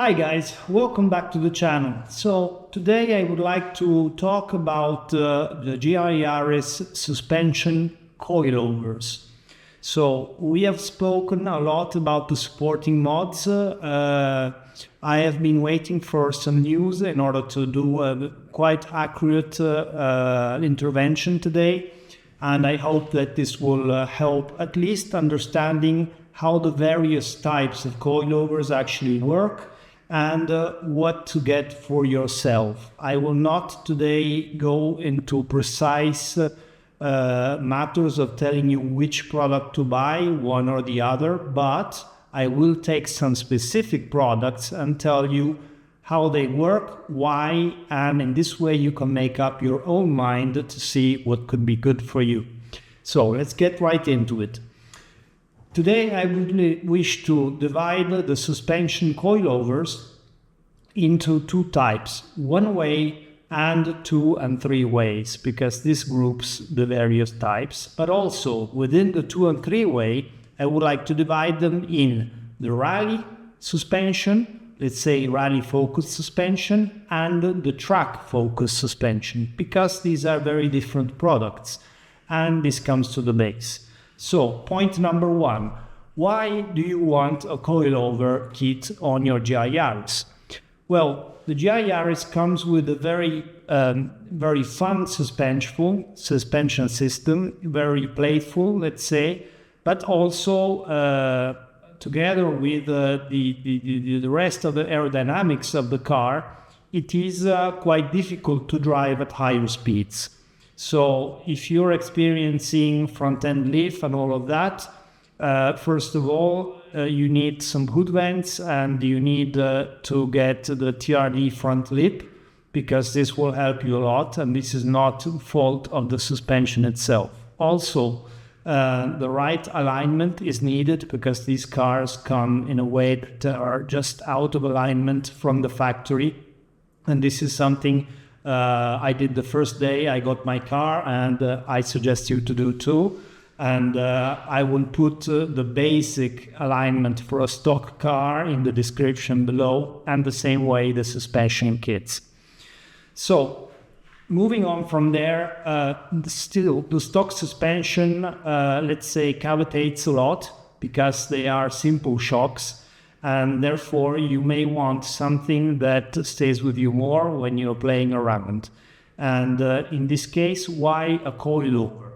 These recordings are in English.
Hi guys, welcome back to the channel. So today I would like to talk about the Yaris suspension coilovers. So we have spoken a lot about the supporting mods. I have been waiting for some news in order to do a quite accurate intervention today, and I hope that this will help at least understanding how the various types of coilovers actually work and what to get for yourself. I will not today go into precise matters of telling you which product to buy, one or the other, but I will take some specific products and tell you how they work, why, and in this way you can make up your own mind to see what could be good for you. So let's get right into it. Today I really wish to divide the suspension coilovers into two types, one way and 2 and 3 ways, because this groups the various types. But also within the 2 and 3 way, I would like to divide them in the rally suspension, let's say rally focused suspension, and the track focused suspension, because these are very different products. And this comes to the base. So point number 1, why do you want a coilover kit on your GI Yaris? Well, the GI Yaris comes with a very fun suspension system, very playful, let's say, but also together with the rest of the aerodynamics of the car, it is quite difficult to drive at higher speeds. So if you're experiencing front-end lift and all of that, first of all, you need some hood vents and you need to get the TRD front lip, because this will help you a lot, and this is not fault of the suspension itself. Also, the right alignment is needed, because these cars come in a way that are just out of alignment from the factory, and this is something I did the first day I got my car, and I suggest you to do too. And I will put the basic alignment for a stock car in the description below, and the same way the suspension kits. So moving on from there, still the stock suspension, let's say, cavitates a lot, because they are simple shocks, and therefore you may want something that stays with you more when you're playing around. And in this case, why a coilover?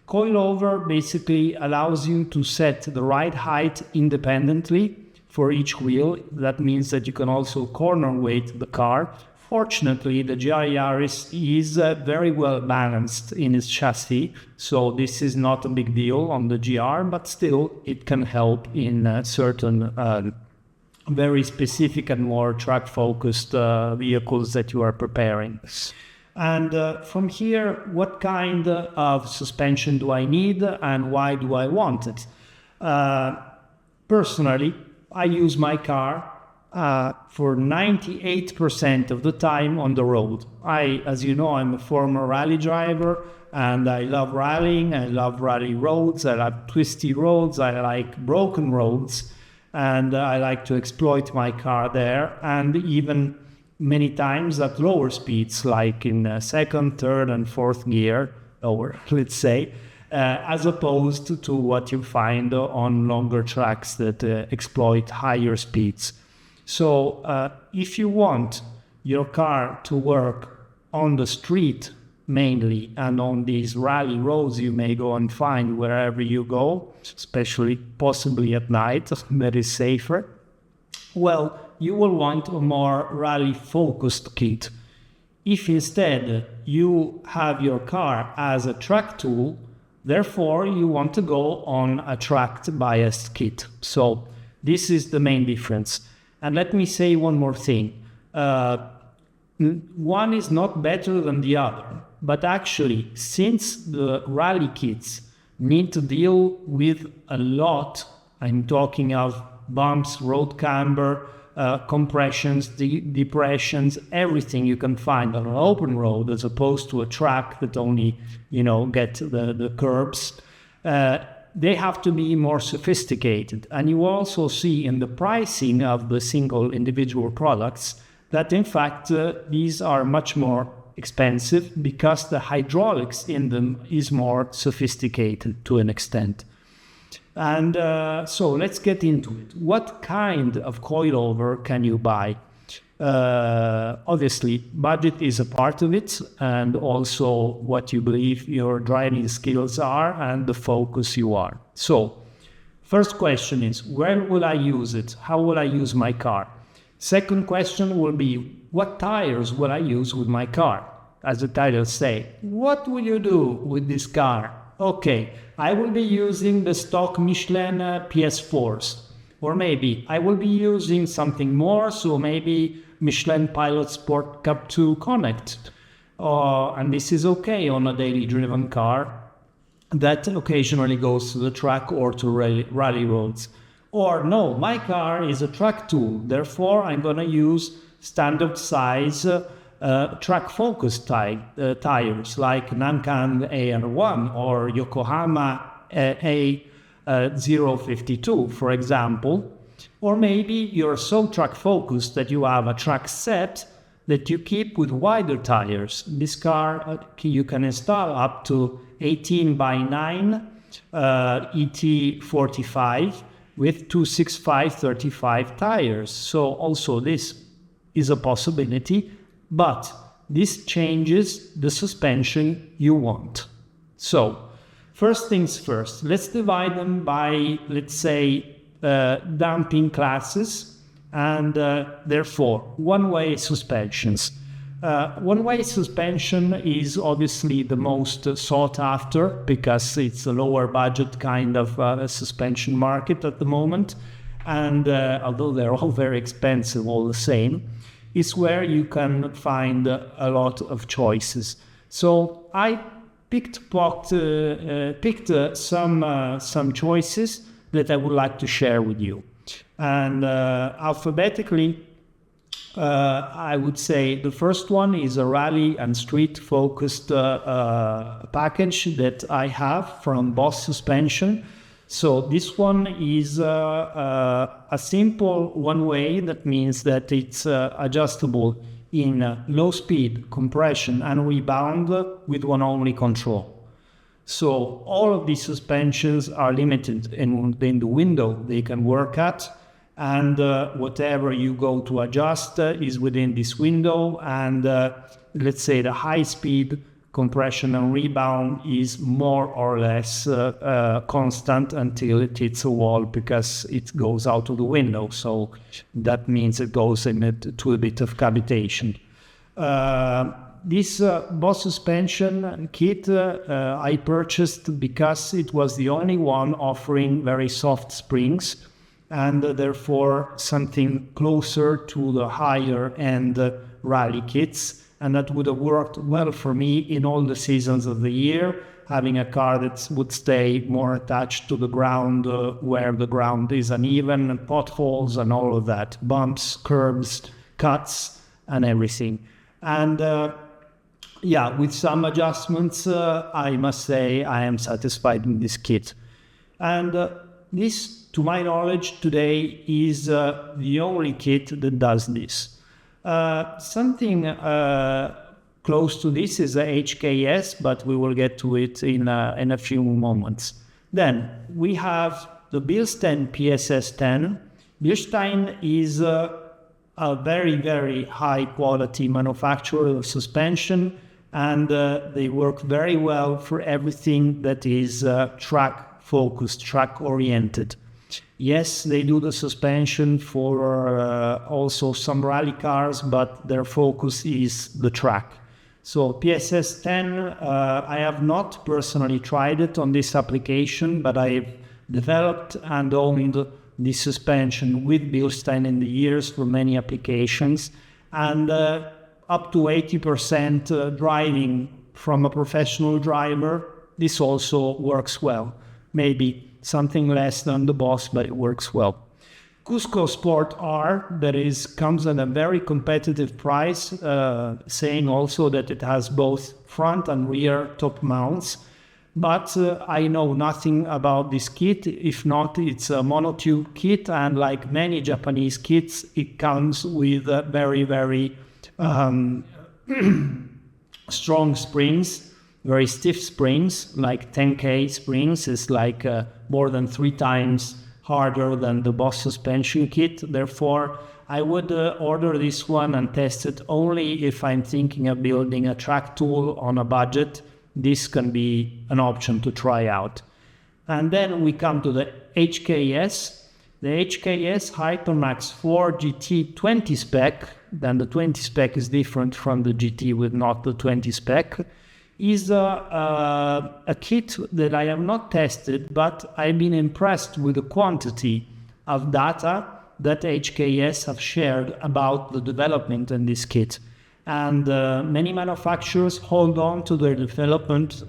Coilover basically allows you to set the right height independently for each wheel. That means that you can also corner weight the car. Fortunately, the GI Yaris is very well balanced in its chassis, so this is not a big deal on the GR, but still it can help in certain very specific and more track-focused vehicles that you are preparing. And from here, what kind of suspension do I need and why do I want it? Personally, I use my car for 98% of the time on the road. As you know, I'm a former rally driver, and I love rallying. I love rally roads. I love twisty roads. I like broken roads, and I like to exploit my car there, and even many times at lower speeds, like in second, third, and fourth gear, lower, let's say, as opposed to what you find on longer tracks that exploit higher speeds. So if you want your car to work on the street mainly, and on these rally roads you may go and find wherever you go, especially possibly at night, that is safer, well, you will want a more rally-focused kit. If instead you have your car as a track tool, therefore you want to go on a track-biased kit. So this is the main difference. And let me say one more thing. One is not better than the other, but actually, since the rally kits need to deal with a lot, I'm talking of bumps, road camber, compressions, depressions, everything you can find on an open road, as opposed to a track that only, get the curbs. they have to be more sophisticated. And you also see in the pricing of the single individual products that in fact these are much more expensive because the hydraulics in them is more sophisticated to an extent. And so let's get into it. What kind of coilover can you buy? Obviously, budget is a part of it, and also what you believe your driving skills are and the focus you are. So, first question is, where will I use it? How will I use my car? Second question will be, what tires will I use with my car? As the titles say, what will you do with this car? Okay, I will be using the stock Michelin PS4s. Or maybe I will be using something more, so maybe Michelin Pilot Sport Cup 2 Connect. And this is okay on a daily driven car that occasionally goes to the track or to rally roads. Or no, my car is a track tool, therefore I'm going to use standard size track focused tires like Nankan AR1 or Yokohama A052, for example. Or maybe you're so track focused that you have a track set that you keep with wider tires. This car you can install up to 18x9 ET45 with 265/35 tires. So also this is a possibility, but this changes the suspension you want. So first things first, let's divide them by, let's say, damping classes and therefore one-way suspensions. One-way suspension is obviously the most sought after because it's a lower budget kind of suspension market at the moment, and although they're all very expensive all the same, it's where you can find a lot of choices. So I picked some choices that I would like to share with you. And alphabetically, I would say the first one is a rally and street focused package that I have from Bos Suspension. So this one is a simple one-way. That means that it's adjustable in low speed, compression and rebound with one only control. So all of these suspensions are limited in the window they can work at, and whatever you go to adjust is within this window, and let's say the high speed, compression and rebound is more or less constant until it hits a wall because it goes out of the window. So that means it goes into a bit of cavitation. This Bos Suspension kit I purchased because it was the only one offering very soft springs and therefore something closer to the higher end rally kits, and that would have worked well for me in all the seasons of the year, having a car that would stay more attached to the ground where the ground is uneven, and potholes and all of that, bumps, curbs, cuts and everything. And yeah, with some adjustments, I must say I am satisfied with this kit. And this, to my knowledge, today is the only kit that does this. Something close to this is a HKS, but we will get to it in a few moments. Then we have the Bilstein PSS10. Bilstein is a very, very high quality manufacturer of suspension, and they work very well for everything that is track focused, track oriented. Yes, they do the suspension for also some rally cars, but their focus is the track. So PSS10, I have not personally tried it on this application, but I've developed and owned this suspension with Bilstein in the years for many applications, and up to 80% driving from a professional driver, this also works well. Maybe something less than the Bos, but it works well. Cusco Sport R, comes at a very competitive price, saying also that it has both front and rear top mounts. but I know nothing about this kit. If not, it's a monotube kit, and like many Japanese kits, it comes with very, very strong springs, very stiff springs, like 10K springs. Is like more than 3 times harder than the Bos Suspension kit. Therefore, I would order this one and test it only if I'm thinking of building a track tool on a budget. This can be an option to try out. And then we come to the HKS. The HKS Hypermax 4 GT 20 spec, then the 20 spec is different from the GT with not the 20 spec, is a kit that I have not tested, but I've been impressed with the quantity of data that HKS have shared about the development in this kit. And many manufacturers hold on to their development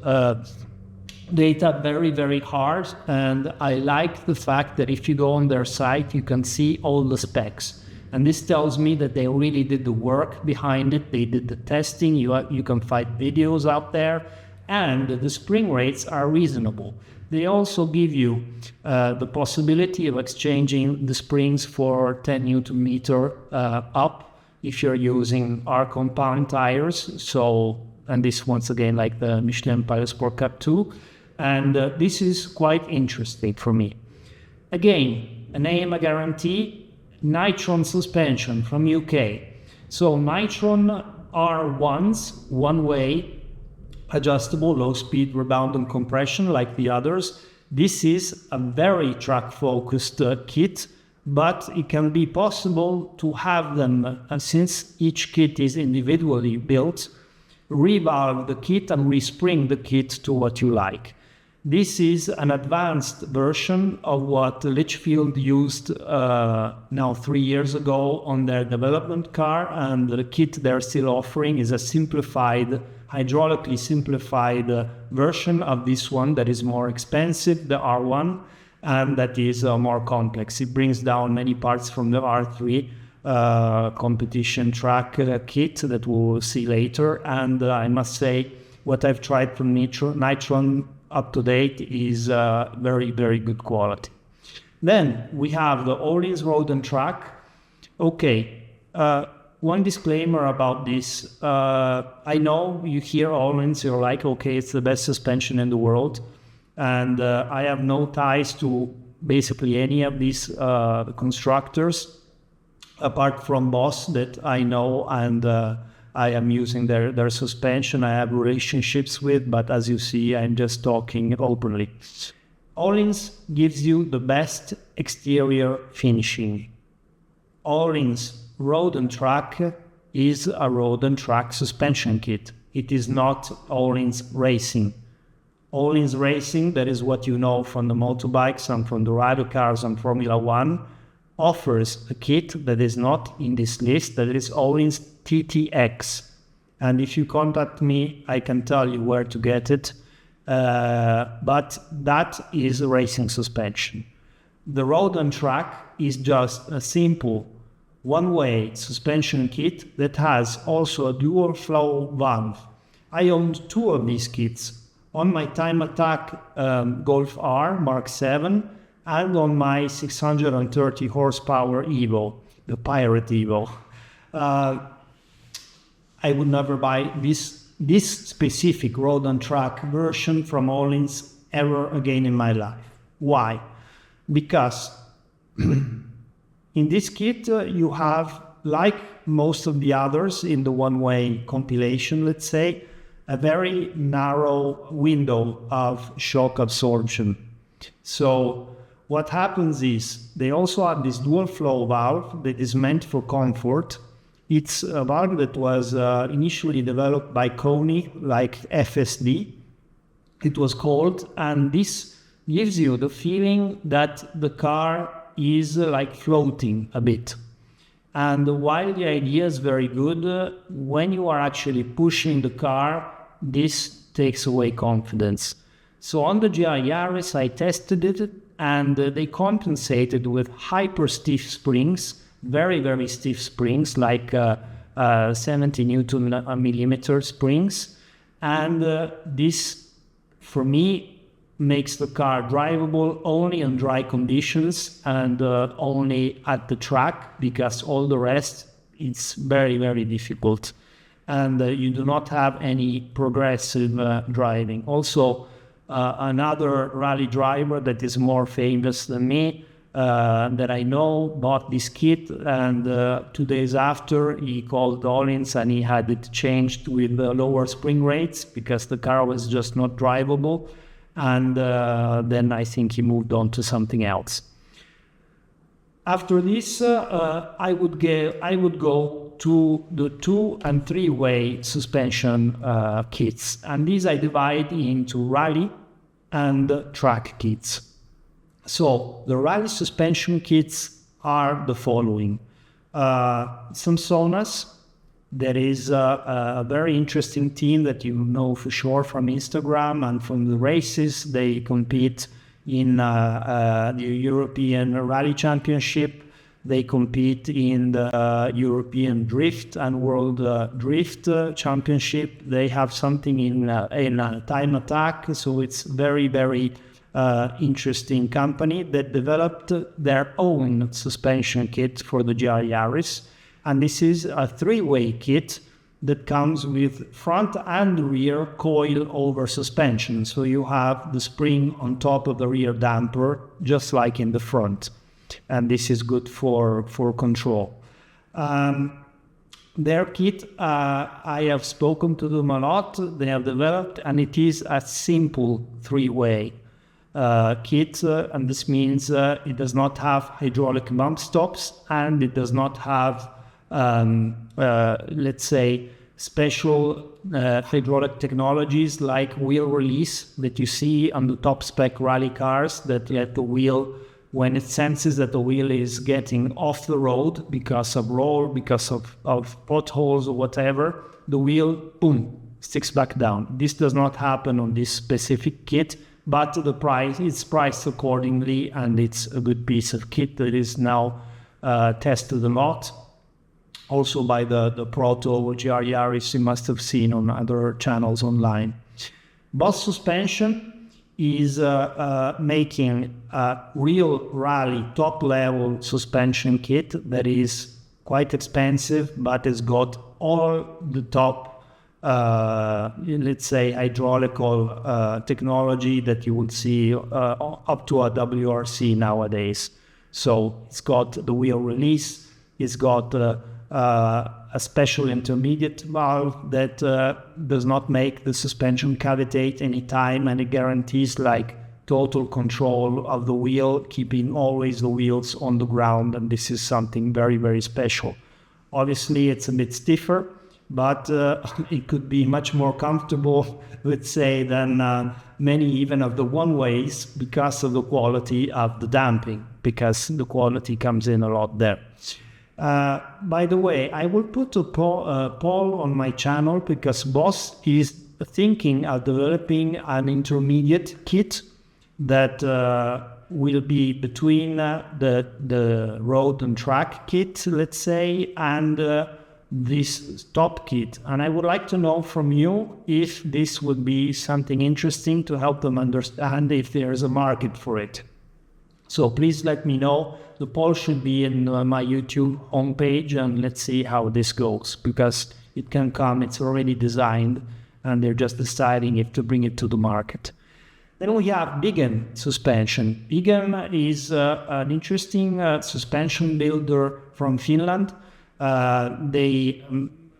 data very, very hard. And I like the fact that if you go on their site, you can see all the specs. And this tells me that they really did the work behind it. They did the testing. You can find videos out there. And the spring rates are reasonable. They also give you the possibility of exchanging the springs for 10 Newton meter up if you're using R compound tires. So, and this once again like the Michelin Pilot Sport Cup 2. And this is quite interesting for me. Again, an AMA guarantee, Nitron suspension from UK. So Nitron R1s, one-way, adjustable, low-speed rebound and compression like the others. This is a very track-focused kit, but it can be possible to have them, since each kit is individually built, revalve the kit and respring the kit to what you like. This is an advanced version of what Litchfield used now 3 years ago on their development car, and the kit they're still offering is a simplified, hydraulically simplified version of this one that is more expensive, the R1, and that is more complex. It brings down many parts from the R3 competition track kit that we'll see later. And I must say, what I've tried from Nitron up to date is very, very good quality. Then we have the Ohlins Road and Track. Okay, one disclaimer about this. I know you hear Ohlins, you're like, okay, it's the best suspension in the world. And I have no ties to basically any of these constructors, apart from Bos that I know, and I am using their suspension. I have relationships with, but as you see, I'm just talking openly. Ohlins gives you the best exterior finishing. Ohlins Road and Track is a road and track suspension kit. It is not Ohlins Racing. Ohlins Racing, that is what you know from the motorbikes and from the rider cars and Formula One, offers a kit that is not in this list, that is Ohlins TTX. And if you contact me, I can tell you where to get it. But that is a racing suspension. The Road and Track is just a simple one-way suspension kit that has also a dual flow valve. I owned 2 of these kits on my Time Attack Golf R Mark 7 and on my 630 horsepower Evo, the Pirate Evo. I would never buy this specific Road and Track version from Ohlins ever again in my life. Why? Because in this kit you have, like most of the others in the one-way compilation, let's say, a very narrow window of shock absorption. So what happens is they also have this dual flow valve that is meant for comfort. It's a valve that was initially developed by Koni, like FSD, it was called, and this gives you the feeling that the car is like floating a bit. And while the idea is very good, when you are actually pushing the car, this takes away confidence. So on the GR Yaris, I tested it, and they compensated with hyper stiff springs, very, very stiff springs, like 70 Newton millimeter springs. And this for me, makes the car drivable only in dry conditions and only at the track, because all the rest, it's very, very difficult. And you do not have any progressive driving. Also, another rally driver that is more famous than me, that I know, bought this kit, and 2 days after he called Ohlins and he had it changed with lower spring rates because the car was just not drivable. And then I think he moved on to something else. After this, I would go to the 2- and 3-way suspension kits, and these I divide into rally and track kits. So the rally suspension kits are the following: Samsonas. There is a very interesting team that you know for sure from Instagram and from the races. They compete in the European Rally Championship. They compete in the European Drift and World Drift Championship. They have something in Time Attack. So it's very, very interesting company that developed their own suspension kit for the GR Yaris. And this is a 3-way kit that comes with front and rear coil-over suspension. So you have the spring on top of the rear damper, just like in the front. And this is good for control. Their kit, I have spoken to them a lot. They have developed, and it is a simple 3-way kit, and this means it does not have hydraulic bump stops, and it does not have let's say special hydraulic technologies like wheel release that you see on the top spec rally cars, that let the wheel, when it senses that the wheel is getting off the road because of roll, because of potholes or whatever, the wheel, boom, sticks back down. This does not happen on this specific kit, but the price, it's priced accordingly, and it's a good piece of kit that is now tested a lot. Also by the Proto GR Yaris you must have seen on other channels online. Bos Suspension is making a real rally top-level suspension kit that is quite expensive, but has got all the top, let's say, hydraulical technology that you would see up to a WRC nowadays. So it's got the wheel release, it's got a special intermediate valve that does not make the suspension cavitate any time, and it guarantees like total control of the wheel, keeping always the wheels on the ground, and this is something very, very special. Obviously it's a bit stiffer, but it could be much more comfortable, let's say, than many even of the one-ways, because of the quality of the damping, because the quality comes in a lot there. By the way, I will put a poll on my channel, because Bos is thinking of developing an intermediate kit that will be between the road and track kit, let's say, and this top kit. And I would like to know from you if this would be something interesting to help them understand if there is a market for it. So please let me know. The poll should be in my YouTube homepage, and let's see how this goes, because it can come, it's already designed, and they're just deciding if to bring it to the market. Then we have BiGEM suspension. BiGEM is an interesting suspension builder from Finland. They,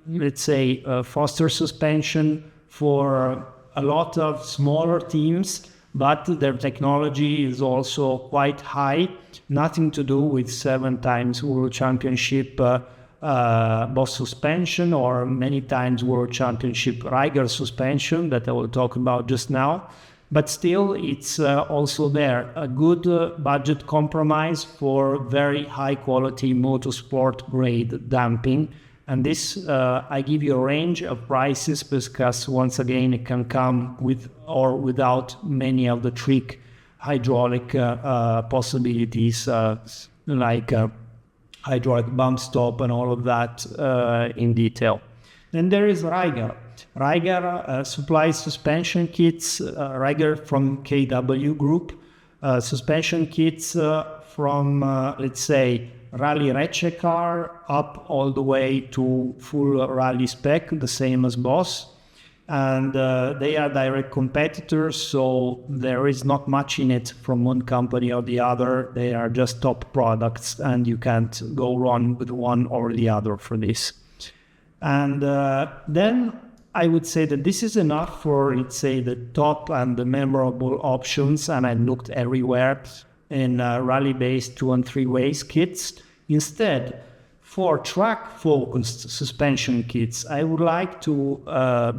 let's say, foster suspension for a lot of smaller teams, but their technology is also quite high. Nothing to do with 7 times World Championship Bos Suspension, or many times World Championship Reiger suspension that I will talk about just now. But still, it's also there, a good budget compromise for very high quality motorsport grade damping. And this, I give you a range of prices, because once again, it can come with or without many of the trick hydraulic possibilities, like hydraulic bump stop and all of that in detail. Then there is Reiger. Reiger supplies suspension kits, Reiger from KW Group, suspension kits from, let's say, rally ratchet car up all the way to full rally spec, the same as Bos. And they are direct competitors, so there is not much in it from one company or the other. They are just top products, and you can't go wrong with one or the other for this. And then I would say that this is enough for, let's say, the top and the memorable options, and I looked everywhere in rally-based 2 and 3 ways kits. Instead, for track-focused suspension kits, I would like to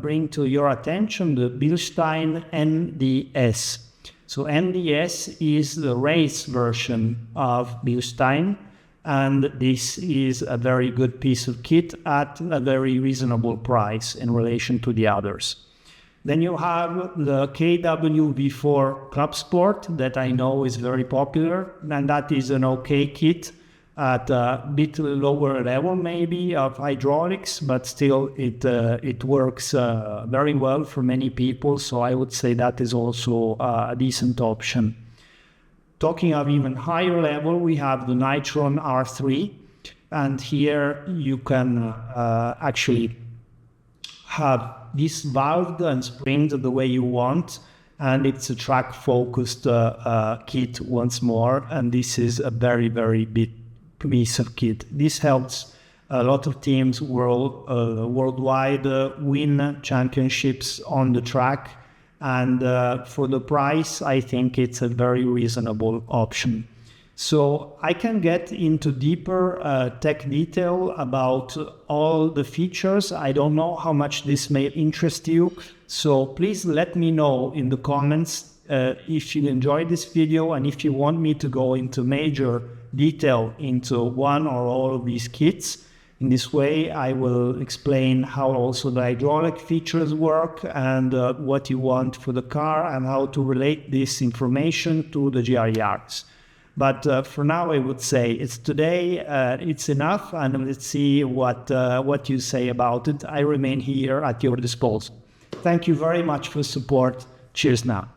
bring to your attention the Bilstein NDS. So NDS is the race version of Bilstein, and this is a very good piece of kit at a very reasonable price in relation to the others. Then you have the KW V4 Club Sport that I know is very popular, and that is an okay kit at a bit lower level maybe of hydraulics, but still it works very well for many people, so I would say that is also a decent option. Talking of even higher level, we have the Nitron R3, and here you can actually have this valved and springed the way you want, and it's a track focused kit once more, and this is a very, very big piece of kit. This helps a lot of teams worldwide win championships on the track, and for the price I think it's a very reasonable option. So I can get into deeper tech detail about all the features. I don't know how much this may interest you, so please let me know in the comments if you enjoyed this video and if you want me to go into major detail into one or all of these kits. In this way I will explain how also the hydraulic features work and what you want for the car and how to relate this information to the GR Yaris. But for now I would say it's enough, and let's see what you say about it. I remain here at your disposal. Thank you very much for support. Cheers now.